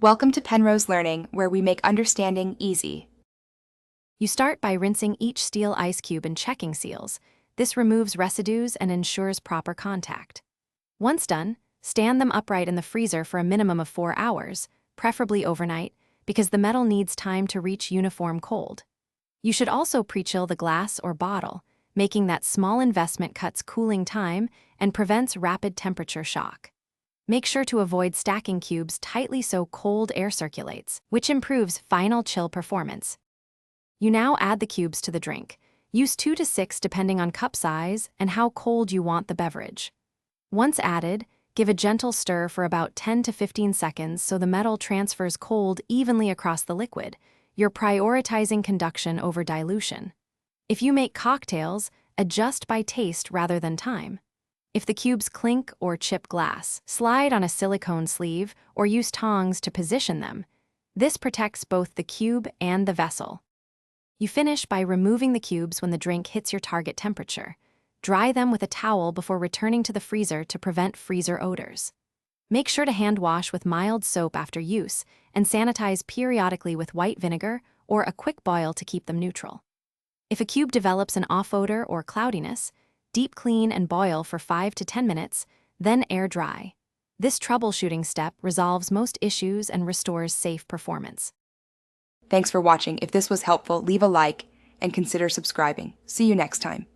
Welcome to Penrose Learning, where we make understanding easy. You start by rinsing each steel ice cube and checking seals. This removes residues and ensures proper contact. Once done, stand them upright in the freezer for a minimum of 4 hours, preferably overnight, because the metal needs time to reach uniform cold. You should also pre-chill the glass or bottle, making that small investment cuts cooling time and prevents rapid temperature shock. Make sure to avoid stacking cubes tightly so cold air circulates, which improves final chill performance. You now add the cubes to the drink. Use 2 to 6 depending on cup size and how cold you want the beverage. Once added, give a gentle stir for about 10 to 15 seconds so the metal transfers cold evenly across the liquid. You're prioritizing conduction over dilution. If you make cocktails, adjust by taste rather than time. If the cubes clink or chip glass, slide on a silicone sleeve or use tongs to position them. This protects both the cube and the vessel. You finish by removing the cubes when the drink hits your target temperature. Dry them with a towel before returning to the freezer to prevent freezer odors. Make sure to hand wash with mild soap after use and sanitize periodically with white vinegar or a quick boil to keep them neutral. If a cube develops an off odor or cloudiness, deep clean and boil for 5 to 10 minutes, then air dry. This troubleshooting step resolves most issues and restores safe performance. Thanks for watching. If this was helpful, leave a like and consider subscribing. See you next time.